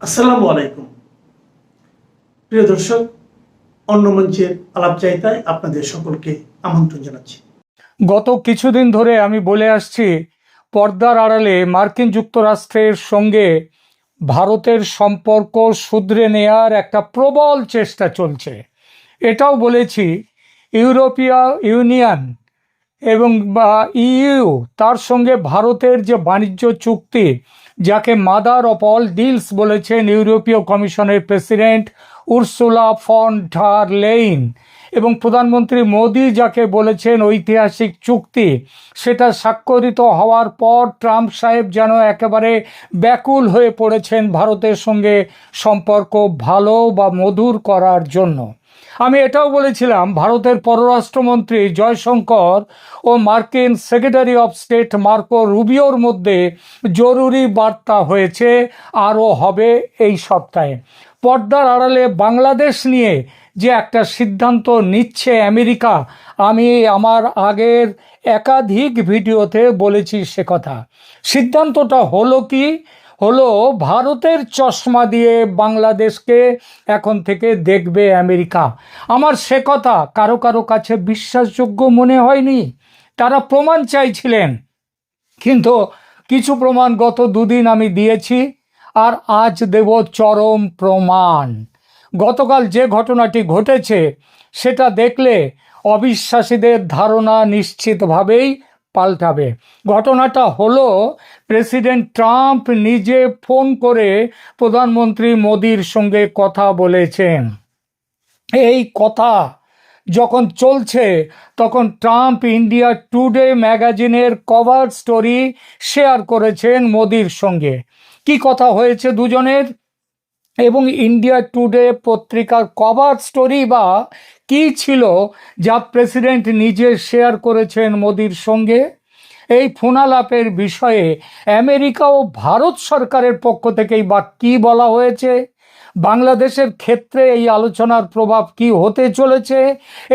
আসসালামু আলাইকুম প্রিয় দর্শক, অন্য মঞ্চের আলাপচারিতায় আপনাদের সকলকে আমন্ত্রণ জানাচ্ছি। গত কিছুদিন ধরে আমি বলে আসছি, পর্দার আড়ালে মার্কিন যুক্তরাষ্ট্রের সঙ্গে ভারতের সম্পর্ক শুধরে নেয়ার একটা প্রবল চেষ্টা চলছে। এটাও বলেছি ইউরোপীয় ইউনিয়ন এবং ইইউ তার সঙ্গে ভারতের যে বাণিজ্য চুক্তি, যাকে মাদার অফ অল ডিলস বলেছেন ইউরোপীয় কমিশনের president Ursula von der Leyen, এবং প্রধানমন্ত্রী মোদি যাকে বলেছেন ঐতিহাসিক চুক্তি, সেটা স্বাক্ষরিত হওয়ার পর ট্রাম্প সাহেব যেন একেবারে ব্যাকুল হয়ে পড়েছেন ভারতের সঙ্গে সম্পর্ক ভালো বা মধুর করার জন্য। আমি এটাও বলেছিলাম ভারতের পররাষ্ট্রমন্ত্রী জয়শঙ্কর ও মার্কিন সেক্রেটারি অফ স্টেট মার্কো রুবিওর মধ্যে জরুরি বার্তা হয়েছে, আরও হবে এই সপ্তাহে। পর্দার আড়ালে বাংলাদেশ নিয়ে যে একটা সিদ্ধান্ত নিচ্ছে আমেরিকা, আমি আমার আগের একাধিক ভিডিওতে বলেছি সে কথা। সিদ্ধান্তটা হলো কি? হলো ভারতের চশমা দিয়ে বাংলাদেশকে এখন থেকে দেখবে আমেরিকা। আমার সে কথা কারো কারো কাছে বিশ্বাসযোগ্য মনে হয়নি। তারা প্রমাণ চাইছিলেন, কিন্তু কিছু প্রমাণ গত দুদিন আমি দিয়েছি, আর আজ দেব চরম প্রমাণ। গতকাল যে ঘটনাটি ঘটেছে সেটা দেখলে অবিশ্বাসীদের ধারণা নিশ্চিতভাবেই পাল্টাবে। ঘটনাটা হলো, প্রেসিডেন্ট ট্রাম্প নিজে ফোন করে প্রধানমন্ত্রী মোদির সঙ্গে কথা বলেছেন। এই কথা যখন চলছে তখন ট্রাম্প ইন্ডিয়া টুডে ম্যাগাজিনের কভার স্টোরি শেয়ার করেছেন মোদির সঙ্গে। কি কথা হয়েছে দুজনের, এবং ইন্ডিয়া টুডে পত্রিকার কভার স্টোরি বা কি ছিল যা প্রেসিডেন্ট নিজে শেয়ার করেছেন মোদির সঙ্গে। এই ফোনালাপের বিষয়ে আমেরিকা ও ভারত সরকারের পক্ষ থেকেই বা কি বলা হয়েছে, বাংলাদেশের ক্ষেত্রে এই আলোচনার প্রভাব কি হতে চলেছে,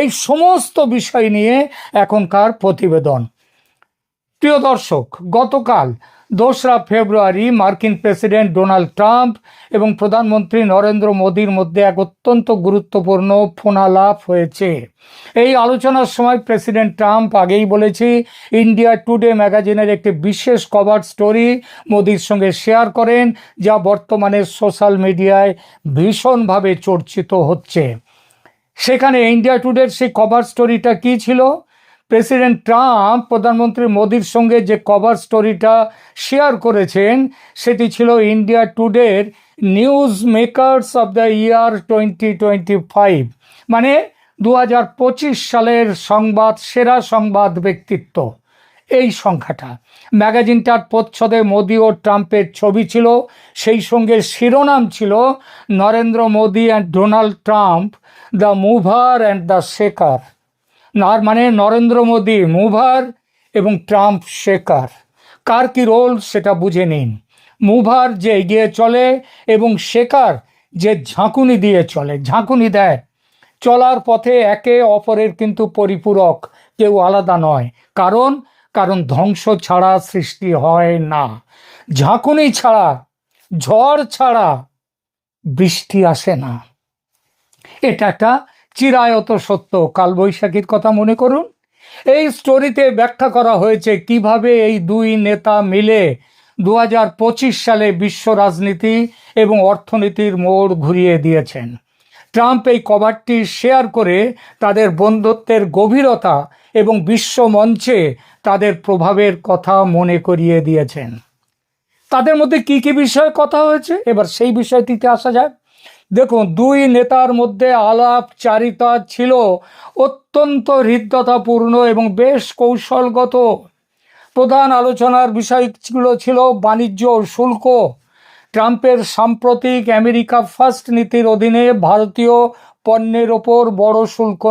এই সমস্ত বিষয় নিয়ে এখনকার প্রতিবেদন। প্রিয় দর্শক, গতকাল 2রা ফেব্রুয়ারি মার্কিন প্রেসিডেন্ট ডোনাল্ড ট্রাম্প এবং প্রধানমন্ত্রী নরেন্দ্র মোদির মধ্যে এক অত্যন্ত গুরুত্বপূর্ণ ফোনালাপ হয়েছে। এই আলোচনার সময় প্রেসিডেন্ট ট্রাম্প, আগেই বলেছি, ইন্ডিয়া টুডে ম্যাগাজিনের একটি বিশেষ কভার স্টোরি মোদির সঙ্গে শেয়ার করেন, যা বর্তমানে সোশ্যাল মিডিয়ায় ভীষণভাবে চর্চিত হচ্ছে। সেখানে ইন্ডিয়া টুডের সেই কভার স্টোরিটা কি ছিল? প্রেসিডেন্ট ট্রাম্প প্রধানমন্ত্রী মোদির সঙ্গে যে কভার স্টোরিটা শেয়ার করেছেন সেটি ছিল ইন্ডিয়া টুডের news makers of the year 2025, মানে 2025 সালের সেরা সংবাদ ব্যক্তিত্ব, এই সংখ্যাটা। ম্যাগাজিনটার প্রচ্ছদে মোদি ও ট্রাম্পের ছবি ছিল, সেই সঙ্গে শিরোনাম ছিল Narendra Modi and Donald Trump, the mover and the shaker. মানে নরেন্দ্র মোদি মুভার এবং ট্রাম্প শেকার। কার কি রোল সেটা বুঝে নিন। মুভার যে এগিয়ে চলে এবং শেকার যে ঝাঁকুনি দিয়ে চলে, ঝাঁকুনি দেয়। চলার পথে একে অপরের কিন্তু পরিপূরক, কেউ আলাদা নয়। কারণ ধ্বংস ছাড়া সৃষ্টি হয় না, ঝাঁকুনি ছাড়া, ঝড় ছাড়া বৃষ্টি আসে না। এটা একটা চিরায়ত সত্য। কালবৈশাখীর কথা মনে করুন। এই স্টোরিতে ব্যাখ্যা করা হয়েছে কিভাবে এই দুই নেতা মিলে 2025 সালে বিশ্ব রাজনীতি এবং অর্থনীতির মোড় ঘুরিয়ে দিয়েছেন। ট্রাম্প এই কভারটি শেয়ার করে তাদের বন্ধুত্বের গভীরতা এবং বিশ্ব মঞ্চে তাদের প্রভাবের কথা মনে করিয়ে দিয়েছেন। তাদের মধ্যে কি কি বিষয়ে কথা হয়েছে, এবার সেই বিষয়টিতে আসা যাক। দেখুন, দুই নেতার মধ্যে আলাপচারিতা ছিল অত্যন্ত হৃদ্যতাপূর্ণ এবং বেশ কৌশলগত। প্রধান আলোচনার বিষয়গুলো ছিল বাণিজ্য ও শুল্ক। ট্রাম্পের সাম্প্রতিক আমেরিকা ফার্স্ট নীতির অধীনে ভারতীয় পণ্যের ওপর বড় শুল্ক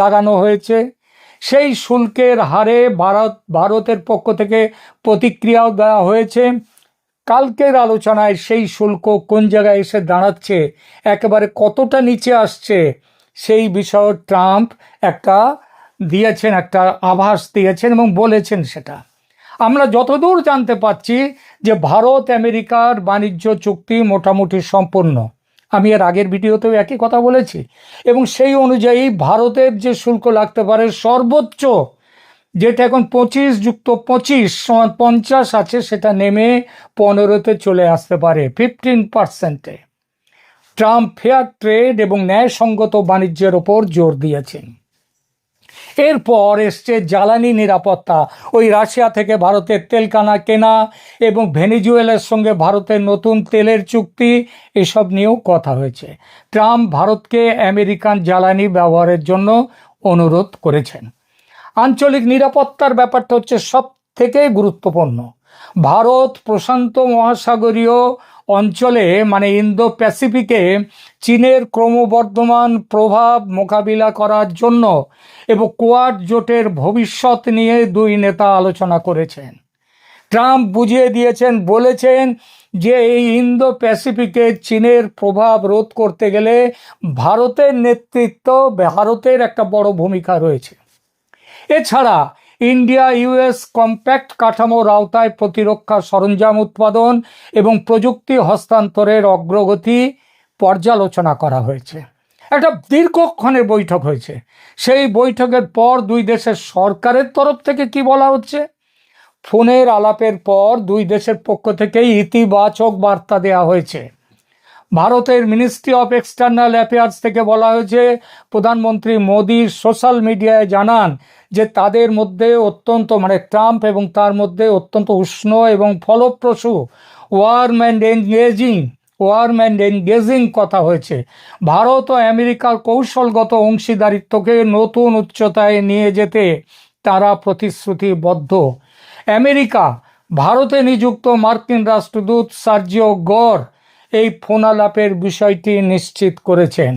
লাগানো হয়েছে। সেই শুল্কের হারে ভারতের পক্ষ থেকে প্রতিক্রিয়াও দেওয়া হয়েছে। কালকের আলোচনায় সেই শুল্ক কোন জায়গায় এসে দাঁড়াচ্ছে, একেবারে কতটা নিচে আসছে, সেই বিষয়ে ট্রাম্প একটা আভাস দিয়েছেন এবং বলেছেন সেটা। আমরা যতদূর জানতে পারছি যে ভারত আমেরিকার বাণিজ্য চুক্তি মোটামুটি সম্পূর্ণ। আমি এর আগের ভিডিওতেও একই কথা বলেছি, এবং সেই অনুযায়ী ভারতের যে শুল্ক লাগতে পারে সর্বোচ্চ, যেটা এখন 25+25=50 আছে, সেটা নেমে 15-তে চলে আসতে পারে, 15%-এ। ট্রাম্প ফেয়ার ট্রেড এবং ন্যায়সঙ্গত বাণিজ্যের ওপর জোর দিয়েছেন। এরপর এসছে জ্বালানি নিরাপত্তা, ওই রাশিয়া থেকে ভারতের তেল কেনা এবং ভেনেজুয়েলার সঙ্গে ভারতের নতুন তেলের চুক্তি, এসব নিয়েও কথা হয়েছে। ট্রাম্প ভারতকে আমেরিকান জ্বালানি ব্যবহারের জন্য অনুরোধ করেছেন। আঞ্চলিক নিরাপত্তার ব্যাপারটা হচ্ছে সব থেকে গুরুত্বপূর্ণ। ভারত প্রশান্ত মহাসাগরীয় অঞ্চলে মানে ইন্দো প্যাসিফিকে চীনের ক্রমবর্ধমান প্রভাব মোকাবিলা করার জন্য এবং কোয়াড জোটের ভবিষ্যৎ নিয়ে দুই নেতা আলোচনা করেছেন। ট্রাম্প বুঝিয়ে দিয়েছেন, বলেছেন যে এই ইন্দো প্যাসিফিকে চীনের প্রভাব রোধ করতে গেলে ভারতের নেতৃত্ব, ভারতের একটা বড় ভূমিকা রয়েছে। এছাড়া ইন্ডিয়া ইউএস কম্প্যাক্ট কাঠামোর আওতায় প্রতিরক্ষা সরঞ্জাম উৎপাদন এবং প্রযুক্তি হস্তান্তরের অগ্রগতি পর্যালোচনা করা হয়েছে। একটা দীর্ঘক্ষণের বৈঠক হয়েছে। সেই বৈঠকের পর দুই দেশের সরকারের তরফ থেকে কি বলা হচ্ছে? ফোনের আলাপের পর দুই দেশের পক্ষ থেকেই ইতিবাচক বার্তা দেওয়া হয়েছে। ভারতের মিনিস্ট্রি অফ এক্সটার্নাল অ্যাফেয়ার্স থেকে বলা হয়েছে, প্রধানমন্ত্রী মোদি সোশ্যাল মিডিয়ায় জানান যে তাদের মধ্যে ট্রাম্প এবং তার মধ্যে অত্যন্ত উষ্ণ এবং ফলপ্রসূ ওয়ার্ম অ্যান্ড এনগেজিং কথা হয়েছে। ভারত ও আমেরিকার কৌশলগত অংশীদারিত্বকে নতুন উচ্চতায় নিয়ে যেতে তারা প্রতিশ্রুতিবদ্ধ। আমেরিকা ভারতে নিযুক্ত মার্কিন রাষ্ট্রদূত সার্জিও গর এই ফোনালাপের বিষয়টি নিশ্চিত করেছেন।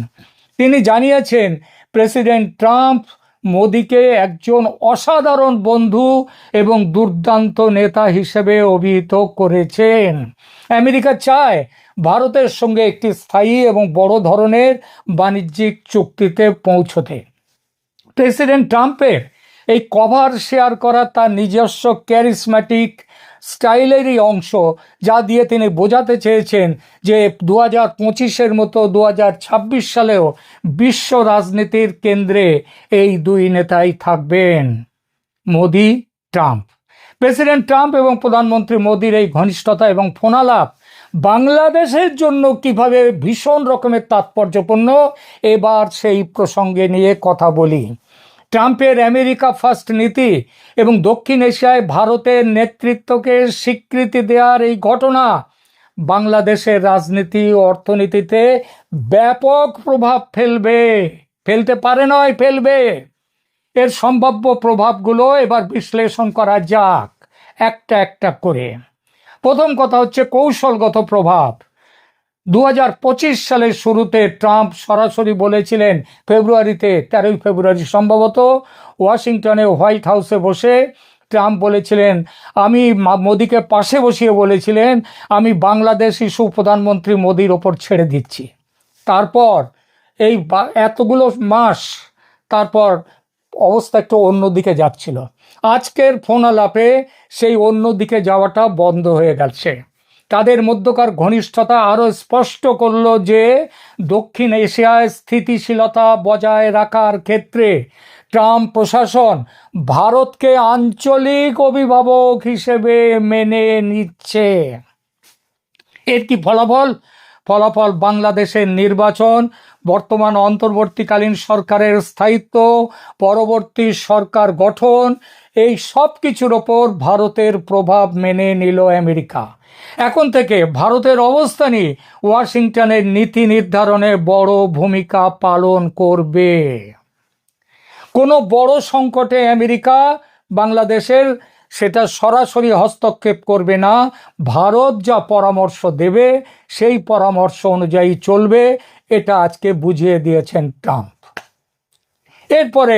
তিনি জানিয়েছেন, প্রেসিডেন্ট ট্রাম্প মোদিকে একজন অসাধারণ বন্ধু এবং দুর্দান্ত নেতা হিসেবে অভিহিত করেছেন। আমেরিকা চায় ভারতের সঙ্গে একটি স্থায়ী এবং বড় ধরনের বাণিজ্যিক চুক্তিতে পৌঁছতে। প্রেসিডেন্ট ট্রাম্পের এই কভার শেয়ার করা তার নিজস্ব ক্যারিসম্যাটিক স্টাইলেরই অংশ, যা দিয়ে তিনি বোঝাতে চেয়েছেন যে 2025-এর মতো 2026 সালেও বিশ্ব রাজনীতির কেন্দ্রে এই দুই নেতাই থাকবেন, মোদি ট্রাম্প। প্রেসিডেন্ট ট্রাম্প এবং প্রধানমন্ত্রী মোদির এই ঘনিষ্ঠতা এবং ফোনালাপ বাংলাদেশের জন্য কিভাবে ভীষণ রকমের তাৎপর্যপূর্ণ, এবার সেই প্রসঙ্গে নিয়ে কথা বলি। ট্রাম্পের আমেরিকা ফার্স্ট নীতি এবং দক্ষিণ এশিয়ায় ভারতের নেতৃত্বকে স্বীকৃতি দেওয়ার এই ঘটনা বাংলাদেশের রাজনীতি ও অর্থনীতিতে ব্যাপক প্রভাব ফেলবে। এর সম্ভাব্য প্রভাবগুলো এবার বিশ্লেষণ করা যাক একটা একটা করে। প্রথম কথা হচ্ছে কৌশলগত প্রভাব। 2025 সালের শুরুতে ট্রাম্প সরাসরি বলেছিলেন, 13 ফেব্রুয়ারি সম্ভবত ওয়াশিংটনে হোয়াইট হাউসে বসে ট্রাম্প বলেছিলেন, আমি মোদিকে পাশে বসিয়ে বলেছিলেন, আমি বাংলাদেশ ইস্যু প্রধানমন্ত্রী মোদির ওপর ছেড়ে দিচ্ছি। তারপর এই এতগুলো মাস তারপর অবস্থা একটু অন্যদিকে যাচ্ছিল। আজকের ফোন আলাপে সেই অন্যদিকে যাওয়াটা বন্ধ হয়ে গেছে। তাদের মধ্যকার ঘনিষ্ঠতা আরও স্পষ্ট করল যে দক্ষিণ এশিয়ায় স্থিতিশীলতা বজায় রাখার ক্ষেত্রে ট্রাম্প প্রশাসন ভারতকে আঞ্চলিক অভিভাবক হিসেবে মেনে নিচ্ছে। এর কি ফলাফল বাংলাদেশের নির্বাচন, বর্তমান অন্তর্বর্তীকালীন সরকারের স্থায়িত্ব, পরবর্তী সরকার গঠন, এই সব কিছুর ওপর ভারতের প্রভাব মেনে নিল আমেরিকা। এখন থেকে ভারতের অবস্থানই ওয়াশিংটনের নীতি নির্ধারণে বড় ভূমিকা পালন করবে। কোনো বড় সংকটে আমেরিকা বাংলাদেশের সেটা সরাসরি হস্তক্ষেপ করবে না। ভারত যা পরামর্শ দেবে সেই পরামর্শ অনুযায়ী চলবে, এটা আজকে বুঝিয়ে দিয়েছেন ট্রাম্প। এরপরে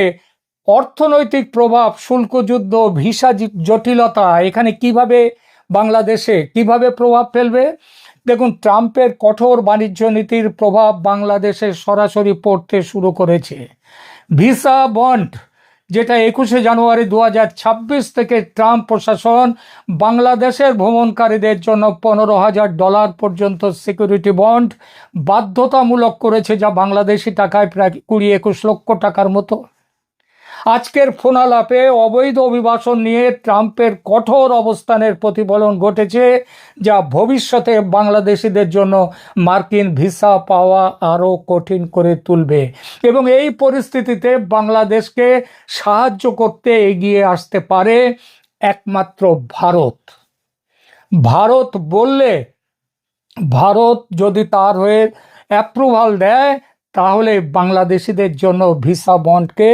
অর্থনৈতিক প্রভাব, শুল্কযুদ্ধ, ভিসা জটিলতা, এখানে বাংলাদেশে কিভাবে প্রভাব ফেলবে। দেখুন, ট্রাম্পের কঠোর বাণিজ্য নীতির প্রভাব বাংলাদেশে সরাসরি পড়তে শুরু করেছে। ভিসা বন্ড যেটা 21শে জানুয়ারি 2026 থেকে ট্রাম্প প্রশাসন বাংলাদেশের ভ্রমণকারীদের জন্য $15,000 পর্যন্ত সিকিউরিটি বন্ড বাধ্যতামূলক করেছে, যা বাংলাদেশি টাকায় প্রায় 20-21 লক্ষ টাকার মতো। আজকের ফোনালাপে অবৈধ অভিবাসন নিয়ে ট্রাম্পের কঠোর অবস্থানের প্রতিফলন ঘটেছে, যা ভবিষ্যতে বাংলাদেশিদের জন্য মার্কিন ভিসা পাওয়া আরও কঠিন করে তুলবে। এবং এই পরিস্থিতিতে বাংলাদেশকে সাহায্য করতে এগিয়ে আসতে পারে একমাত্র ভারত। ভারত বললে, ভারত যদি তার হয়ে অ্যাপ্রুভাল দেয়, তাহলে বাংলাদেশিদের জন্য ভিসা বন্ডকে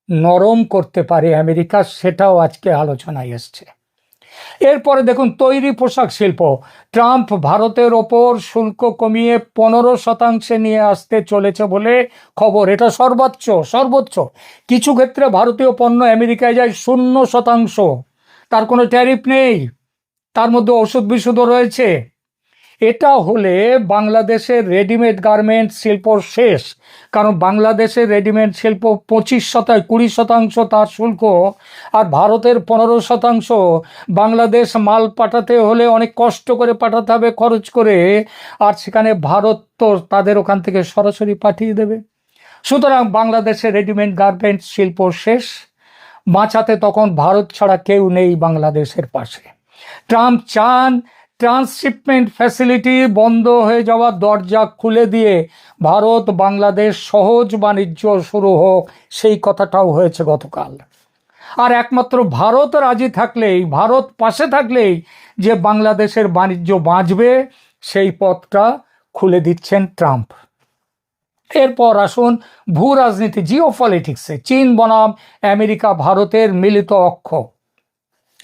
নরম করতে পারে আমেরিকা, সেটাও আজকে আলোচনায় এসছে। এরপরে দেখুন তৈরি পোশাক শিল্প। ট্রাম্প ভারতের ওপর শুল্ক কমিয়ে 15% নিয়ে আসতে চলেছে বলে খবর। এটা সর্বোচ্চ। কিছু ক্ষেত্রে ভারতীয় পণ্য আমেরিকায় যায় 0%, তার কোনো ট্যারিফ নেই, তার মধ্যে ওষুধ বিশুদ্ধ রয়েছে। এটা হলে বাংলাদেশের রেডিমেড গার্মেন্ট শিল্প শেষ, কারণ বাংলাদেশের রেডিমেড শিল্প 20% তার শুল্ক, আর ভারতের 15%। বাংলাদেশ মাল পাঠাতে হলে অনেক কষ্ট করে পাঠাতে হবে, খরচ করে, আর সেখানে ভারত তো তাদের ওখান থেকে সরাসরি পাঠিয়ে দেবে। সুতরাং বাংলাদেশের রেডিমেড গার্মেন্ট শিল্প শেষ, বাঁচাতে তখন ভারত ছাড়া কেউ নেই বাংলাদেশের পাশে। ট্রাম্প চান ট্রান্সশিপমেন্ট ফ্যাসিলিটি বন্ধ হয়ে যাওয়া দরজা খুলে দিয়ে ভারত বাংলাদেশ সহজ বাণিজ্য শুরু হোক, সেই কথাটাও হয়েছে গতকাল। আর একমাত্র ভারত রাজি থাকলেই, ভারত পাশে থাকলেই যে বাংলাদেশের বাণিজ্য বাঁচবে, সেই পথটা খুলে দিচ্ছেন ট্রাম্প। এরপর আসুন ভূ রাজনীতি, জিওপলিটিক্সে চীন বনাম আমেরিকা ভারতের মিলিত অক্ষ।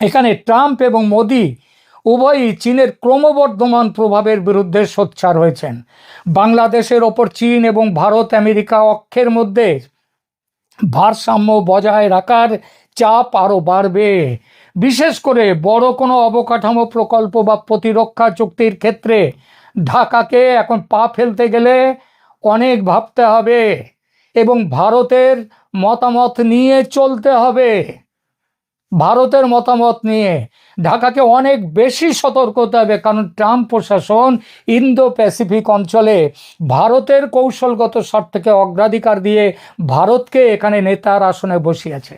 এখানে ট্রাম্প এবং মোদি উভয়ই চীনের ক্রমবর্ধমান প্রভাবের বিরুদ্ধে সোচ্চার হয়েছেন। বাংলাদেশের ওপর চীন এবং ভারত আমেরিকা অক্ষের মধ্যে ভারসাম্য বজায় রাখার চাপ আরও বাড়বে। বিশেষ করে বড় কোনো অবকাঠামো প্রকল্প বা প্রতিরক্ষা চুক্তির ক্ষেত্রে ঢাকাকে এখন পা ফেলতে গেলে অনেক ভাবতে হবে এবং ভারতের মতামত নিয়ে চলতে হবে। ভারতের মতামত নিয়ে ঢাকাকে অনেক বেশি সতর্ক হতে হবে, কারণ ট্রাম্প প্রশাসন ইন্দো প্যাসিফিক অঞ্চলে ভারতের কৌশলগত স্বার্থকে অগ্রাধিকার দিয়ে ভারতকে এখানে নেতার আসনে বসিয়েছে।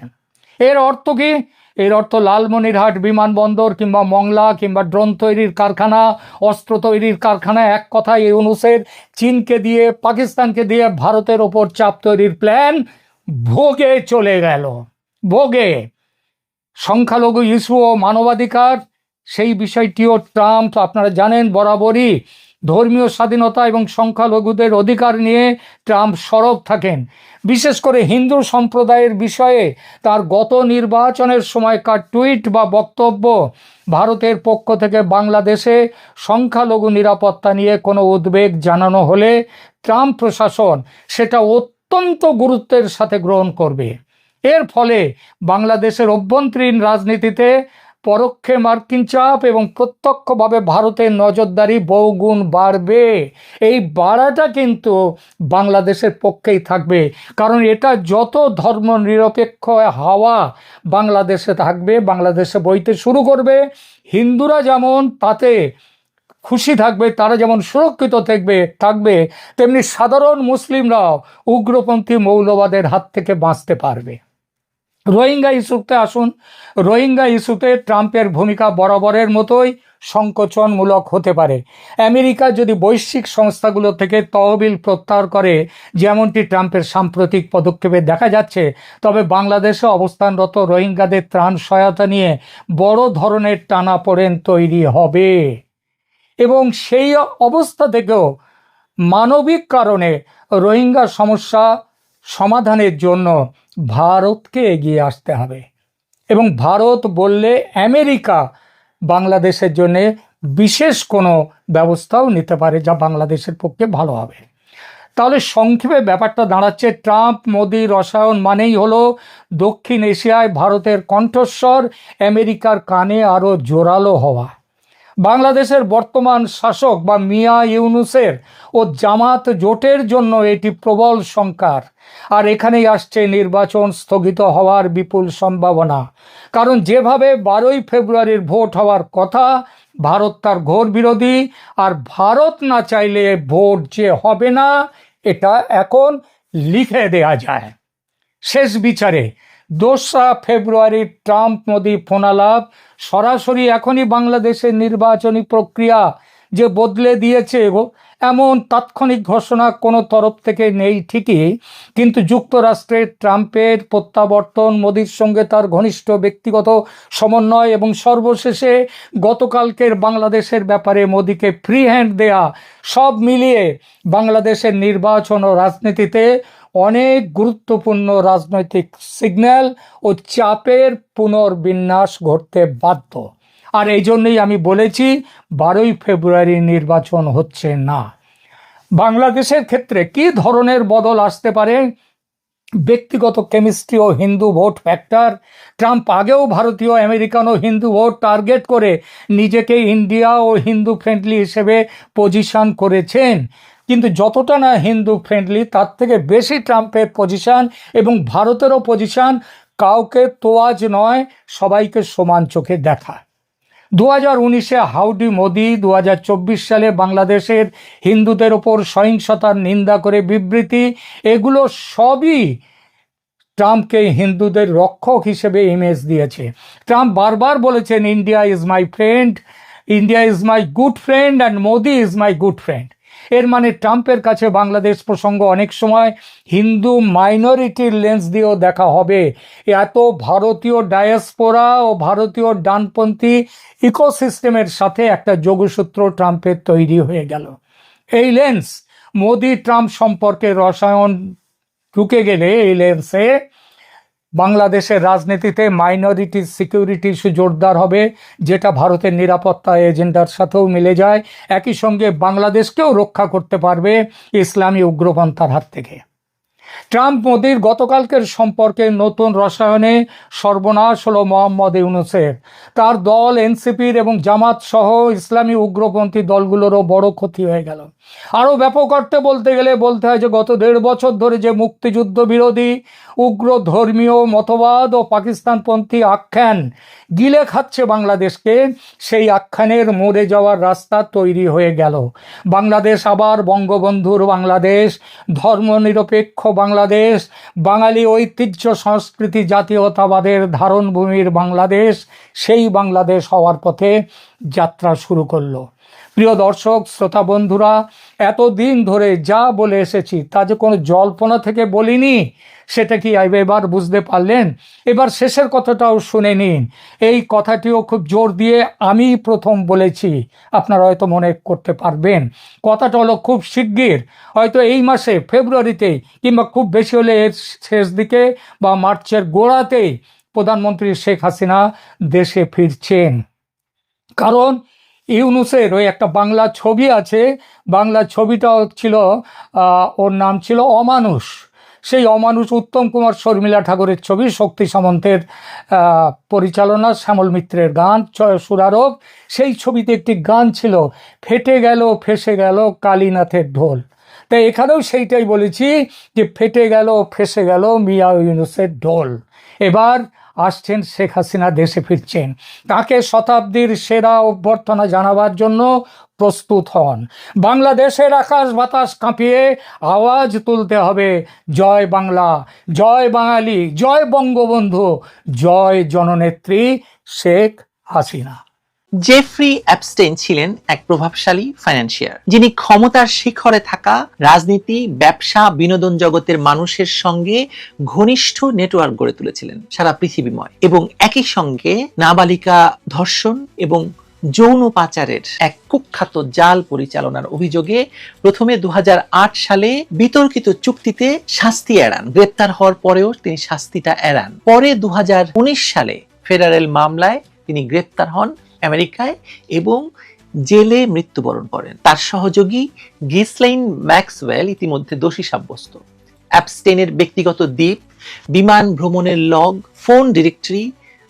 এর অর্থ কি? এর অর্থ লালমনিরহাট বিমানবন্দর কিংবা মংলা কিংবা ড্রোন তৈরির কারখানা, অস্ত্র তৈরির কারখানা, এক কথায় ইউনূসের চীনকে দিয়ে, পাকিস্তানকে দিয়ে ভারতের ওপর চাপ তৈরির প্ল্যান ভোগে চলে গেল। ভোগে সংখ্যালঘু ইস্যু ও মানবাধিকার, সেই বিষয়টিও ট্রাম্প, আপনারা জানেন, বরাবরই ধর্মীয় স্বাধীনতা এবং সংখ্যালঘুদের অধিকার নিয়ে ট্রাম্প সরব থাকেন। বিশেষ করে হিন্দু সম্প্রদায়ের বিষয়ে তার গত নির্বাচনের সময়কার টুইট বা বক্তব্য ভারতের পক্ষ থেকে বাংলাদেশে সংখ্যালঘু নিরাপত্তা নিয়ে কোনো উদ্বেগ জানানো হলে ট্রাম্প প্রশাসন সেটা অত্যন্ত গুরুত্বের সাথে গ্রহণ করবে। এর ফলে বাংলাদেশের অভ্যন্তরীণ রাজনীতিতে পরোক্ষে মার্কিন চাপ এবং প্রত্যক্ষভাবে ভারতের নজরদারি বহুগুণ বাড়বে। এই বাড়াটা কিন্তু বাংলাদেশের পক্ষেই থাকবে, কারণ এটা যত ধর্মনিরপেক্ষ হাওয়া বাংলাদেশে থাকবে, বাংলাদেশে বইতে শুরু করবে, হিন্দুরা যেমন তাতে খুশি থাকবে, তারা যেমন সুরক্ষিত থাকবে, তেমনি সাধারণ মুসলিমরাও উগ্রপন্থী মৌলবাদের হাত থেকে বাঁচতে পারবে। রোহিঙ্গা ইস্যুতে আসুন। রোহিঙ্গা ইস্যুতে ট্রাম্পের ভূমিকা বরাবরের মতোই সংকোচনমূলক হতে পারে। আমেরিকা যদি বৈশ্বিক সংস্থাগুলো থেকে তহবিল প্রত্যাহার করে, যেমনটি ট্রাম্পের সাম্প্রতিক পদক্ষেপে দেখা যাচ্ছে, তবে বাংলাদেশে অবস্থানরত রোহিঙ্গাদের ত্রাণ সহায়তা নিয়ে বড় ধরনের টানাপোড়েন তৈরি হবে এবং সেই অবস্থা থেকেও মানবিক কারণে রোহিঙ্গা সমস্যা সমাধানের জন্য ভারতকে এগিয়ে আসতে হবে। এবং ভারত বললে আমেরিকা বাংলাদেশের জন্য বিশেষ কোনো ব্যবস্থাও নিতে পারে, যা বাংলাদেশের পক্ষে ভালো হবে। তাহলে সংক্ষেপে ব্যাপারটা দাঁড়াচ্ছে, ট্রাম্প মোদি রসায়ন মানেই হলো দক্ষিণ এশিয়ায় ভারতের কণ্ঠস্বর আমেরিকার কানে আরও জোরালো হওয়া। বাংলাদেশের বর্তমান শাসক বা মিয়া ইউনূসের ও জামাত জোটের জন্য এটি প্রবল সংকার। আর এখানেই আসছে নির্বাচন স্থগিত হওয়ার বিপুল সম্ভাবনা। কারণ যেভাবে 12ই ফেব্রুয়ারির ভোট হওয়ার কথা, ভারত তার ঘোর বিরোধী। আর ভারত না চাইলে ভোট যে হবে না, এটা এখন লিখে দেয়া যায়। শেষ বিচারে 2রা ফেব্রুয়ারি ট্রাম্প মোদি ফোনালাপ সরাসরি এখনই বাংলাদেশের নির্বাচনী প্রক্রিয়া যে বদলে দিয়েছে এমন তাৎক্ষণিক ঘোষণা কোনো তরফ থেকে নেই ঠিকই, কিন্তু যুক্তরাষ্ট্রের ট্রাম্পের প্রত্যাবর্তন, মোদির সঙ্গে তার ঘনিষ্ঠ ব্যক্তিগত সমন্বয় এবং সর্বশেষে গতকালকের বাংলাদেশের ব্যাপারে মোদিকে ফ্রি হ্যান্ড দেয়া, সব মিলিয়ে বাংলাদেশের নির্বাচন ও রাজনীতিতে অনেক গুরুত্বপূর্ণ রাজনৈতিক সিগন্যাল ও চাপের পুনর্বিন্যাস ঘটতে বাধ্য। আর এই জন্যই আমি বলেছি 12ই ফেব্রুয়ারি নির্বাচন হচ্ছে না। বাংলাদেশের ক্ষেত্রে কি ধরনের বদল আসতে পারে? ব্যক্তিগত কেমিস্ট্রি ও হিন্দু ভোট ফ্যাক্টর। ট্রাম্প আগেও ভারতীয়, আমেরিকান ও হিন্দু ভোট টার্গেট করে নিজেকে ইন্ডিয়া ও হিন্দু ফ্রেন্ডলি হিসেবে পজিশন করেছেন, কিন্তু যতটা না হিন্দু ফ্রেন্ডলি তার থেকে বেশি ট্রাম্পের পজিশন এবং ভারতেরও পজিশন কাউকে তোয়াজ নয়, সবাইকে সমান চোখে দেখা। 2019-এ হাউডি মোদি, 2024 সালে বাংলাদেশের হিন্দুদের ওপর সহিংসতার নিন্দা করে বিবৃতি, এগুলো সবই ট্রাম্পকে হিন্দুদের রক্ষক হিসেবে ইমেজ দিয়েছে। ট্রাম্প বারবার বলেছেন, India is my friend, India is my good friend and Modi is my good friend. এর মানে ট্রাম্পের কাছে বাংলাদেশ প্রসঙ্গ অনেক সময় হিন্দু মাইনরিটির লেন্স দিয়েও দেখা হবে। এত ভারতীয় ডায়াসপোরা ও ভারতীয় ডানপন্থী ইকোসিস্টেমের সাথে একটা যোগসূত্র ট্রাম্পের তৈরি হয়ে গেল। এই লেন্স মোদি ট্রাম্প সম্পর্কে রসায়ন ঢুকে গেলে এই লেন্সে বাংলাদেশের রাজনীতিতে মাইনরিটি সিকিউরিটি ইস্যু জোরদার হবে, যেটা ভারতের নিরাপত্তা এজেন্ডার সাথেও মিলে যায়। একই সঙ্গে বাংলাদেশকেও রক্ষা করতে পারবে ইসলামী উগ্রপন্থার হাত থেকে। ট্রাম্প মোদির গতকালকের সম্পর্কে নতুন রসায়নে সর্বনাশ হলো মোহাম্মদ ইউনূসের। তার দল, এনসিপির এবং জামাত সহ ইসলামী উগ্রপন্থী দলগুলোরও বড় ক্ষতি হয়ে গেল। আরও ব্যাপক অর্থে বলতে গেলে বলতে হয় যে গত 1.5 বছর ধরে যে মুক্তিযুদ্ধ বিরোধী, উগ্র ধর্মীয় মতবাদ ও পাকিস্তানপন্থী আখ্যান গিলে খাচ্ছে বাংলাদেশকে, সেই আখ্যানের মরে যাওয়ার রাস্তা তৈরি হয়ে গেল। বাংলাদেশ আবার বঙ্গবন্ধুর বাংলাদেশ, ধর্মনিরপেক্ষ বাংলাদেশ, বাঙালি ঐতিহ্য সংস্কৃতি জাতীয়তাবাদের ধারণভূমির বাংলাদেশ, সেই বাংলাদেশ হওয়ার পথে যাত্রা শুরু করলো। প্রিয় দর্শক, শ্রোতা বন্ধুরা, এতদিন ধরে যা বলে এসেছি তা যে কোনো জল্পনা থেকে বলিনি, সেটা কি এবার বুঝতে পারলেন? এবার শেষের কথাটাও শুনে নিন। এই কথাটিও খুব জোর দিয়ে আমি প্রথম বলেছি, আপনারা হয়তো মনে করতে পারবেন। কথাটা হলো খুব শিগগির, হয়তো এই মাসে ফেব্রুয়ারিতেই কিংবা খুব বেশি হলে এর শেষ দিকে বা মার্চের গোড়াতেই প্রধানমন্ত্রী শেখ হাসিনা দেশে ফিরছেন। কারণ ইউনূসের ওই একটা বাংলা ছবি আছে, বাংলা ছবিটা ছিল, ওর নাম ছিল অমানুষ। সেই অমানুষ উত্তম কুমার শর্মিলা ঠাকুরের ছবি, শক্তি সামন্তের পরিচালনা, শ্যামল মিত্রের গান, সুরারোপ। সেই ছবিতে একটি গান ছিল, ফেটে গেল ফেসে গেল কালীনাথের ঢোল। তাই এখানেও সেইটাই বলেছি যে ফেটে গেল ফেসে গেল মিয়া ইউনূসের ঢোল। এবার আসছেন শেখ হাসিনা, দেশে ফিরছেন। তাকে শতাব্দীর সেরা অভ্যর্থনা জানাবার জন্য প্রস্তুত হন। বাংলাদেশের আকাশ বাতাস কাঁপিয়ে আওয়াজ তুলতে হবে, জয় বাংলা, জয় বাঙালি, জয় বঙ্গবন্ধু, জয় জননেত্রী শেখ হাসিনা। জেফ্রি অ্যাপস্টেইন ছিলেন এক প্রভাবশালী ফাইন্যান্সিয়ার, যিনি ক্ষমতার শিখরে থাকা রাজনীতি, ব্যবসা, বিনোদন জগতের মানুষের সঙ্গে ঘনিষ্ঠ নেটওয়ার্ক গড়ে তুলেছিলেন সারা পৃথিবীময়, এবং একই সঙ্গে নাবালিকা ধর্ষণ এবং যৌন পাচারের এক কুখ্যাত জাল পরিচালনার অভিযোগে প্রথমে 2008 সালে বিতর্কিত চুক্তিতে শাস্তি এড়ান। গ্রেপ্তার হওয়ার পরেও তিনি শাস্তিটা এড়ান। পরে 2019 সালে ফেডারেল মামলায় তিনি গ্রেপ্তার হন আমেরিকায় এবং জেলে মৃত্যুবরণ করেন। তার সহযোগী গিসলাইন ম্যাক্সওয়েল ইতিমধ্যে দোষী সাব্যস্ত। অ্যাপস্টেইনের ব্যক্তিগত দ্বীপ, বিমান ভ্রমণের লগ, ফোন ডিরেক্টরি,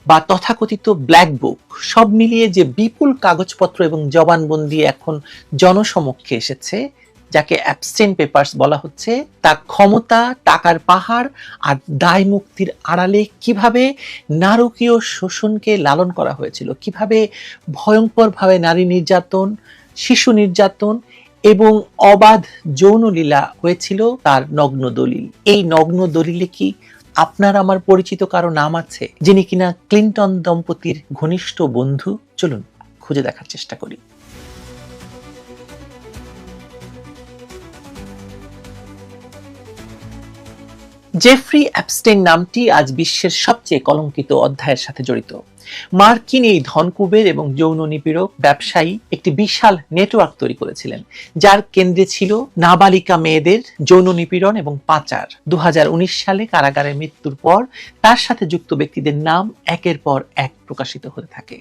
বা তথাকথিত ব্ল্যাক বুক সব মিলিয়ে যে বিপুল কাগজপত্র এবং জবানবন্দি এখন জনসমক্ষে এসেছে, যাকে অ্যাবস্টেইন পেপারস বলা হচ্ছে, তা ক্ষমতা, টাকার পাহাড় আর দায় মুক্তির আড়ালে কিভাবে নারকীয় শোষণকে লালন করা হয়েছিল, কিভাবে ভয়ঙ্করভাবে নারী নির্যাতন, শিশু নির্যাতন এবং অবাধ যৌনলীলা হয়েছিল তার নগ্ন দলিল। এই নগ্ন দলিলে কি আপনার আমার পরিচিত কারো নাম আছে, যিনি কিনা ক্লিন্টন দম্পতির ঘনিষ্ঠ বন্ধু? চলুন খুঁজে দেখার চেষ্টা করি। জেফ্রি অ্যাপস্টেইন নামটি আজ বিশ্বের সবচেয়ে কলঙ্কিত অধ্যায়ের সাথে জড়িত। মার্কিন এই ধনকুবের এবং যৌন নিপীড়ক ব্যবসায়ী একটি বিশাল নেটওয়ার্ক তৈরি করেছিলেন, যার কেন্দ্রে ছিল নাবালিকা মেয়েদের যৌন নিপীড়ন এবং পাচার। 2019 সালে কারাগারে মৃত্যুর পর তার সাথে যুক্ত ব্যক্তিদের নাম একের পর এক প্রকাশিত হতে থাকে।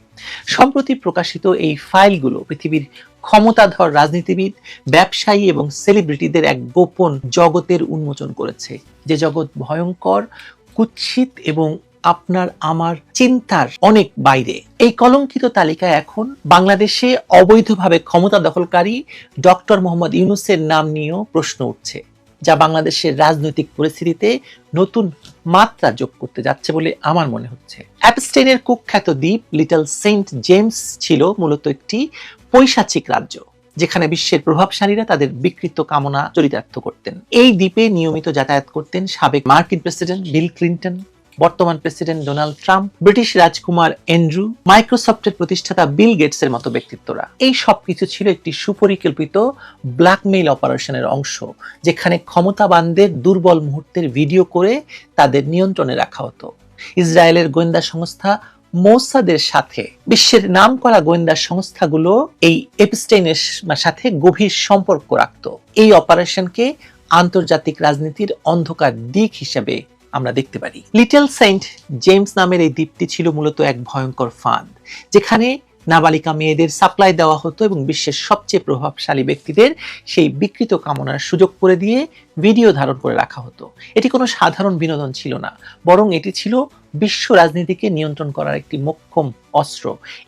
সম্প্রতি প্রকাশিত এই ফাইলগুলো পৃথিবীর ক্ষমতাধর রাজনীতিবিদ, ব্যবসায়ী এবং সেলিব্রিটিদের এক গোপন জগতের উন্মোচন করেছে, যে জগৎ ভয়ঙ্কর, কুৎসিত এবং আপনার আমার চিন্তার অনেক বাইরে। এই কলঙ্কিত তালিকায় এখন বাংলাদেশে অবৈধভাবে ক্ষমতা দখলকারী ডক্টর মোহাম্মদ ইউনূসের নাম নিয়েও প্রশ্ন উঠছে, যা বাংলাদেশের রাজনৈতিক পরিস্থিতিতে নতুন মাত্রা যোগ করতে যাচ্ছে বলে আমার মনে হচ্ছে। অ্যাপস্টেইনের কুখ্যাত দ্বীপ লিটল সেন্ট জেমস ছিল মূলত একটি পৈশাচিক রাজ্য, যেখানে বিশ্বের প্রভাবশালীরা তাদের বিকৃত কামনা চরিতার্থ করতেন। এই দ্বীপে নিয়মিত যাতায়াত করতেন সাবেক মার্কিন প্রেসিডেন্ট বিল ক্লিন্টন, বর্তমান প্রেসিডেন্ট ডোনাল্ড ট্রাম্প, ব্রিটিশ রাজকুমার অ্যান্ড্রু, মাইক্রোসফটের প্রতিষ্ঠাতা বিল গেটসের মতো ব্যক্তিত্বরা। এই সবকিছু ছিল একটি সুপরিকল্পিত ব্ল্যাকমেইল অপারেশনের অংশ, যেখানে ক্ষমতাবানদের দুর্বল মুহূর্তের ভিডিও করে তাদের নিয়ন্ত্রণে রাখা হতো। ইসরায়েলের গোয়েন্দা সংস্থা মোসাদের সাথে বিশ্বের নামকরা গোয়েন্দা সংস্থাগুলো এই এপস্টেইনের সাথে গভীর সম্পর্ক রাখত। এই অপারেশনকে আন্তর্জাতিক রাজনীতির অন্ধকার দিক হিসেবে আমরা দেখতে পারি। লিটল সেন্ট জেমস নামের এই দ্বীপটি ছিল মূলত এক ভয়ঙ্কর ফাঁদ, যেখানে নাবালিকা মেয়েদের সাপ্লাই দেওয়া হতো এবং বিশ্বের সবচেয়ে প্রভাবশালী ব্যক্তিদের সেই বিকৃত কামনার সুযোগ করে দিয়ে ভিডিও ধারণ করে রাখা হতো। এটি কোনো সাধারণ বিনোদন ছিল না, বরং এটি ছিল বিশ্ব রাজনীতিকে নিয়ন্ত্রণ করার একটি মোক্ষম অস্ত্র।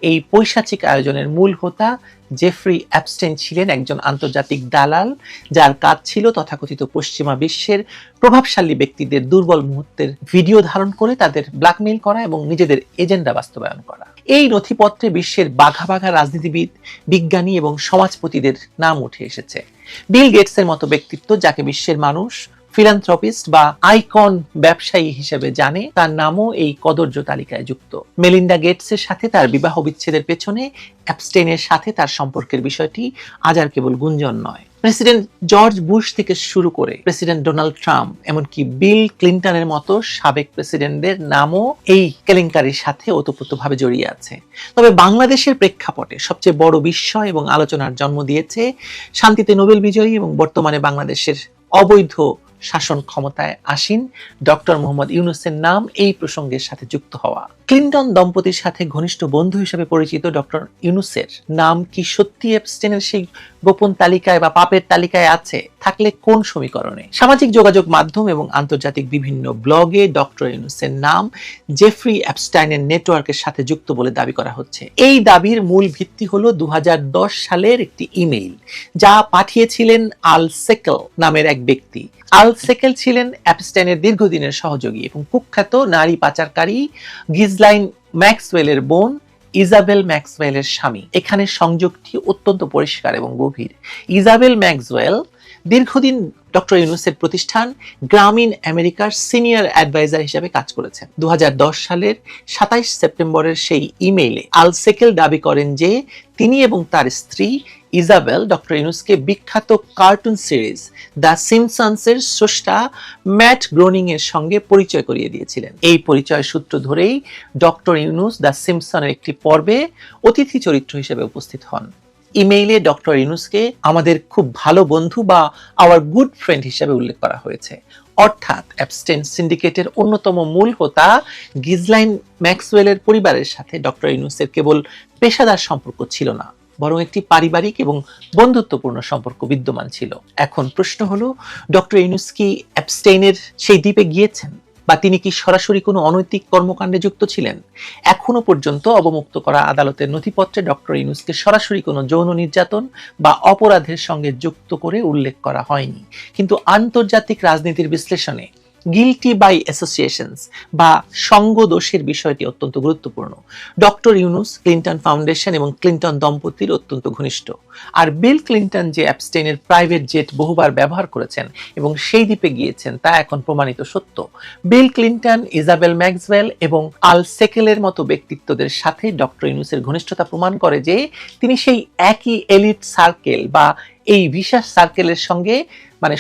এই পৈশাচিক আয়োজনের মূল হোতা জেফ্রি অ্যাপস্টেইন ছিলেন একজন আন্তর্জাতিক দালাল, যার কাজ ছিল তথাকথিত পশ্চিমা বিশ্বের প্রভাবশালী ব্যক্তিদের দুর্বল মুহূর্তের ভিডিও ধারণ করে তাদের ব্ল্যাকমেইল করা এবং নিজেদের এজেন্ডা বাস্তবায়ন করা। এই নথিপত্রে বিশ্বের বাঘা বাঘা রাজনীতিবিদ, বিজ্ঞানী এবং সমাজপতিদের নাম উঠে এসেছে। বিল গেটসের মতো ব্যক্তিত্ব, যাকে বিশ্বের মানুষ ফিলান্থ্রপিস্ট বা আইকন ব্যবসায়ী হিসেবে জানে, তার নামও এই কদর্য তালিকায় যুক্ত। মেলিন্ডা গেটসের সাথে তার বিবাহ বিচ্ছেদের পেছনে অ্যাপস্টেইনের সাথে তার সম্পর্কের বিষয়টি আজ আর কেবল গুঞ্জন নয়। প্রেসিডেন্ট জর্জ বুশ থেকে শুরু করে প্রেসিডেন্ট ডোনাল্ড ট্রাম্প, এমনকি বিল ক্লিন্টনের মতো সাবেক প্রেসিডেন্টদের নামও এই কেলেঙ্কারির সাথে ওতপ্রোতভাবে জড়িয়ে আছে। তবে বাংলাদেশের প্রেক্ষাপটে সবচেয়ে বড় বিস্ময় এবং আলোচনার জন্ম দিয়েছে শান্তিতে নোবেল বিজয়ী এবং বর্তমানে বাংলাদেশের অবৈধ শাসন ক্ষমতায় আসীন ডক্টর মোহাম্মদ ইউনূসের নাম এই প্রসঙ্গের সাথে যুক্ত হওয়া। ক্লিন্টন দম্পতির সাথে ঘনিষ্ঠ বন্ধু হিসেবে পরিচিত ডক্টর ইউনূসের নাম কি সত্যি অ্যাপস্টেইনের সেই গোপন তালিকায় বা পাপের তালিকায় আছে? থাকলে কোন সমীকরণে? সামাজিক যোগাযোগ মাধ্যম এবং আন্তর্জাতিক বিভিন্ন ব্লগে ডক্টর ইউনূসের নাম জেফ্রি অ্যাপস্টেইনের নেটওয়ার্কের সাথে যুক্ত বলে দাবি করা হচ্ছে। এই দাবির মূল ভিত্তি হলো 2010 সালের একটি ইমেইল, যা পাঠিয়েছিলেন আল সেকেল নামের এক ব্যক্তি। আল সেকেল ছিলেন অ্যাপস্টেইনের দীর্ঘদিনের সহযোগী এবং কুখ্যাত নারী পাচারকারী গিজলাইন ম্যাক্সওয়েলের বোন ইজাবেল ম্যাক্সওয়েলের স্বামী। এখানে সংযোগটি অত্যন্ত পরিষ্কার এবং গভীর। ইজাবেল ম্যাক্সওয়েল দীর্ঘদিন ডক্টর ইউনূসের প্রতিষ্ঠান গ্রামীণ আমেরিকার সিনিয়র অ্যাডভাইজার হিসেবে কাজ করেছেন। 2010 সালের 27 সেপ্টেম্বরের সেই ইমেইলে আল সেকেল দাবি করেন যে তিনি এবং তার স্ত্রী ইজাবেল ডক্টর ইউনূসকে বিখ্যাত কার্টুন সিরিজ দ্য সিম্পসনসের স্রষ্টা ম্যাট গ্রোনিং এর সঙ্গে পরিচয় করিয়ে দিয়েছিলেন। এই পরিচয় সূত্র ধরেই ডক্টর ইউনূস দ্য সিম্পসনের একটি পর্বে অতিথি চরিত্র হিসেবে উপস্থিত হন। ইমেইলে ডক্টর ইউনূসকে আমাদের খুব ভালো বন্ধু বা আওয়ার গুড ফ্রেন্ড হিসেবে উল্লেখ করা হয়েছে। অর্থাৎ অ্যাপস্টেইন সিন্ডিকেটের অন্যতম মূল হোতা গিজলাইন ম্যাক্সওয়েলের পরিবারের সাথে ডক্টর ইউনূসের কেবল পেশাদার সম্পর্ক ছিল না, বরং একটি পারিবারিক এবং বন্ধুত্বপূর্ণ সম্পর্ক বিদ্যমান ছিল। এখন প্রশ্ন হলো, ডক্টর ইউনূস কি অ্যাপস্টেইনের সেই দ্বীপে গিয়েছেন? বা তিনি কি সরাসরি কোনো অনৈতিক কর্মকাণ্ডে যুক্ত ছিলেন? এখনো পর্যন্ত অবমুক্ত করা আদালতের নথিপত্রে ডক্টর ইউনূসকে সরাসরি কোনো যৌন নির্যাতন বা অপরাধের সঙ্গে যুক্ত করে উল্লেখ করা হয়নি। কিন্তু আন্তর্জাতিক রাজনীতির বিশ্লেষণে গিলটি বাই অ্যাসোসিয়েশনস বা সঙ্গ দোষের বিষয়টি অত্যন্ত গুরুত্বপূর্ণ। ডক্টর ইউনূস ক্লিন্টন ফাউন্ডেশন এবং ক্লিন্টন দম্পতির অত্যন্ত ঘনিষ্ঠ। আর বিল ক্লিন্টন যে অ্যাপস্টেইনের প্রাইভেট জেট বহুবার ব্যবহার করেছেন এবং সেই দ্বীপে গিয়েছেন তা এখন প্রমাণিত সত্য। বিল ক্লিন্টন, ইজাবেল ম্যাক্সওয়েল এবং আল সেকেলের মতো ব্যক্তিত্বদের সাথে ডক্টর ইউনূসের ঘনিষ্ঠতা প্রমাণ করে যে তিনি সেই একই এলিট সার্কেল বা এই বিশেষ সার্কেলের সঙ্গে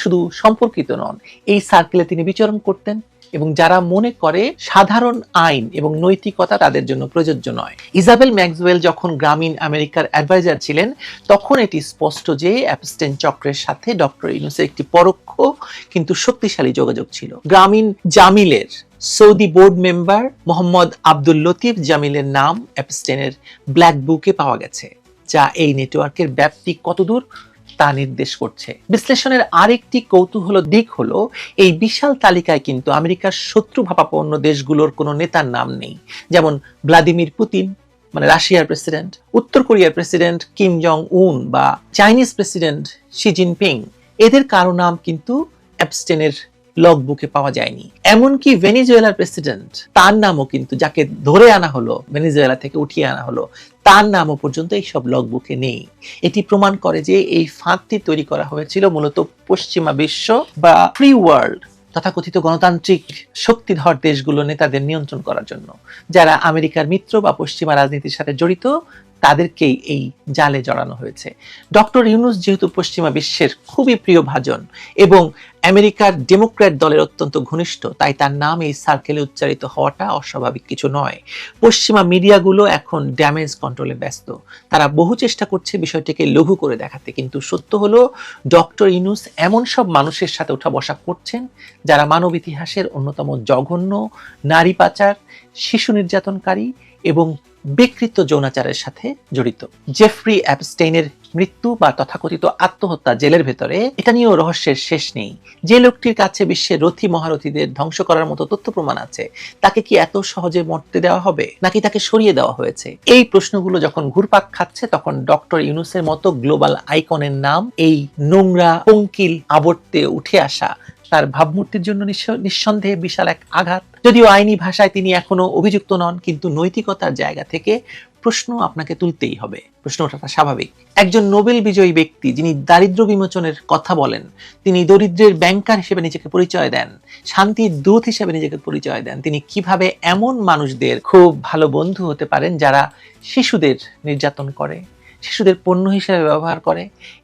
শুধু সম্পর্কিত নন, এই সার্কেলে তিনি বিচরণ করতেন এবং যারা মনে করে সাধারণ আইন এবং নৈতিকতা তাদের জন্য প্রযোজ্য নয়। ইজাবেল ম্যাক্সওয়েল যখন গ্রামীণ আমেরিকার অ্যাডভাইজার ছিলেন তখন এটি স্পষ্ট যে অ্যাপস্টেইন চক্রের সাথে ডক্টর ইউনূসের একটি পরোক্ষ কিন্তু শক্তিশালী যোগাযোগ ছিল। গ্রামীণ জামিলের Saudi board member Mohammad Abdul Latif জামিলের নাম অ্যাপস্টেইনের ব্ল্যাক বুকে পাওয়া গেছে, যা এই নেটওয়ার্কের ব্যাপ্তি কতদূর তা নির্দেশ করছে। বিশ্লেষণের আরেকটি কৌতূহল দিক হলো এই বিশাল তালিকায় কিন্তু আমেরিকার শত্রু ভাবাপন্ন দেশগুলোর কোনো নেতার নাম নেই, যেমন ভ্লাদিমির পুতিন রাশিয়ার প্রেসিডেন্ট, উত্তর কোরিয়ার প্রেসিডেন্ট কিম জং উন বা চাইনিজ প্রেসিডেন্ট শি জিনপিং, এদের কারো নাম কিন্তু অ্যাপস্টেইনের লগ বুকে পাওয়া যায়নি। এমনকি ভেনেজুয়েলার প্রেসিডেন্ট, তার নামও কিন্তু, যাকে ধরে আনা হলো ভেনেজুয়েলা থেকে উঠিয়ে আনা হলো, তার নামও পর্যন্ত এই সব লগ বুকে নেই। এটি প্রমাণ করে যে এই ফাঁদটি তৈরি করা হয়েছিল মূলত পশ্চিমা বিশ্ব বা ফ্রি ওয়ার্ল্ড তথাকথিত গণতান্ত্রিক শক্তিধর দেশগুলো নেতাদের নিয়ন্ত্রণ করার জন্য। যারা আমেরিকার মিত্র বা পশ্চিমা রাজনীতির সাথে জড়িত তাদেরকেই এই জালে জড়ানো হয়েছে। ডক্টর ইউনূস যেহেতু পশ্চিমা বিশ্বের খুবই প্রিয় ভাজন এবং আমেরিকার ডেমোক্র্যাট দলের অত্যন্ত ঘনিষ্ঠ, তাই তার নাম এই সার্কেলে উচ্চারিত হওয়াটা অস্বাভাবিক কিছু নয়। পশ্চিমা মিডিয়াগুলো এখন ড্যামেজ কন্ট্রোলে ব্যস্ত। তারা বহু চেষ্টা করছে বিষয়টিকে লঘু করে দেখাতে, কিন্তু সত্য হলো ডক্টর ইউনূস এমন সব মানুষের সাথে ওঠা বসা করছেন যারা মানব ইতিহাসের অন্যতম জঘন্য নারী পাচার, শিশু নির্যাতনকারী এবং বিকৃত যৌনাচারের সাথে জড়িত। জেফ্রি অ্যাপস্টেইনের মৃত্যু বা তথাকথিত আত্মহত্যা জেলের ভেতরে, এটা নিয়েও রহস্যের শেষ নেই। যে লোকটির কাছে বিশ্বের রথী মহারথীদের ধ্বংস করার মতো তথ্য প্রমাণ আছে, তাকে কি এত সহজে মরতে দেওয়া হবে নাকি তাকে সরিয়ে দেওয়া হয়েছে? এই প্রশ্নগুলো যখন ঘুরপাক খাচ্ছে তখন ডক্টর ইউনূসের মতো গ্লোবাল আইকনের নাম এই নোংরা পঙ্কিল আবর্তে উঠে আসা তার ভাবমূর্তির জন্য নিঃসন্দেহে বিশাল এক আঘাত। যদিও আইনি ভাষায় তিনি এখনো অভিযুক্ত নন, কিন্তু নৈতিকতার জায়গা থেকে প্রশ্ন আপনাকে তুলতেই হবে। প্রশ্ন ওঠাটা স্বাভাবিক। একজন নোবেল বিজয়ী ব্যক্তি যিনি দারিদ্র্য বিমোচনের কথা বলেন, তিনি দরিদ্রের ব্যাংকার হিসেবে নিজেকে পরিচয় দেন, শান্তির দূত হিসেবে নিজেকে পরিচয় দেন, তিনি কিভাবে এমন মানুষদের খুব ভালো বন্ধু হতে পারেন যারা শিশুদের নির্যাতন করে, শিশুদের পণ্য হিসেবে ব্যবহার করে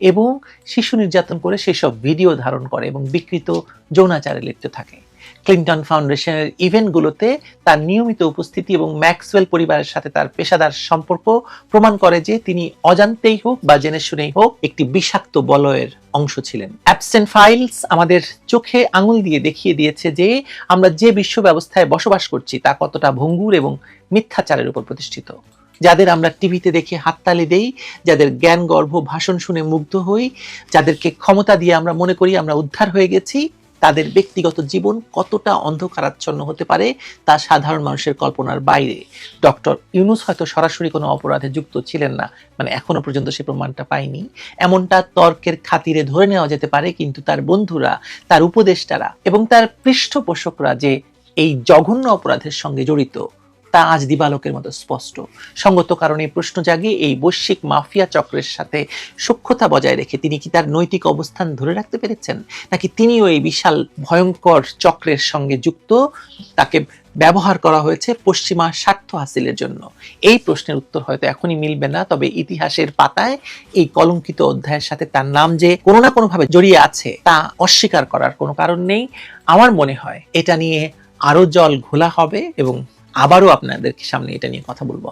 এবং শিশু নির্যাতন করে সেসব ভিডিও ধারণ করে এবং বিকৃত যৌনাচারে লিপ্ত থাকে? ক্লিন্টন ফাউন্ডেশনের ইভেন্টগুলোতে তার নিয়মিত উপস্থিতি এবং ম্যাক্সওয়েল পরিবারের সাথে তার পেশাদার সম্পর্ক প্রমাণ করে যে তিনি অজান্তেই হোক বা জেনে শুনেই হোক একটি বিষাক্ত বলয়ের অংশ ছিলেন। অ্যাপস্টেইন ফাইলস আমাদের চোখে আঙুল দিয়ে দেখিয়ে দিয়েছে যে আমরা যে বিশ্ব ব্যবস্থায় বসবাস করছি তা কতটা ভঙ্গুর এবং মিথ্যাচারের উপর প্রতিষ্ঠিত। যাদের আমরা টিভিতে দেখে হাততালি দেই, যাদের জ্ঞান গর্ভ ভাষণ শুনে মুগ্ধ হই, যাদেরকে ক্ষমতা দিয়ে আমরা মনে করি আমরা উদ্ধার হয়ে গেছি, তাদের ব্যক্তিগত জীবন কতটা অন্ধকারাচ্ছন্ন হতে পারে তা সাধারণ মানুষের কল্পনার বাইরে। ডক্টর ইউনূস হয়তো সরাসরি কোনো অপরাধে যুক্ত ছিলেন না, এখনো পর্যন্ত সে প্রমাণটা পায়নি, এমনটা তর্কের খাতিরে ধরে নেওয়া যেতে পারে, কিন্তু তার বন্ধুরা, তার উপদেষ্টারা এবং তার পৃষ্ঠপোষকরা যে এই জঘন্য অপরাধের সঙ্গে জড়িত তা আজ দিবালোকের মতো স্পষ্ট। সঙ্গত কারণে প্রশ্ন জাগে, এই বৈশ্বিক মাফিয়া চক্রের সাথে সখ্যতা বজায় রেখে তিনি কি তার নৈতিক অবস্থান ধরে রাখতে পেরেছেন, নাকি তিনিও এই বিশাল ভয়ঙ্কর চক্রের সঙ্গে যুক্ত, তাকে ব্যবহার করা হয়েছে পশ্চিমা স্বার্থ হাসিলের জন্য? এই প্রশ্নের উত্তর হয়তো এখনই মিলবে না, তবে ইতিহাসের পাতায় এই কলঙ্কিত অধ্যায়ের সাথে তার নাম যে কোনো না কোনোভাবে জড়িয়ে আছে তা অস্বীকার করার কোনো কারণ নেই। আমার মনে হয় এটা নিয়ে আরো জল ঘোলা হবে এবং আবারও আপনাদের সামনে এটা নিয়ে কথা বলবো।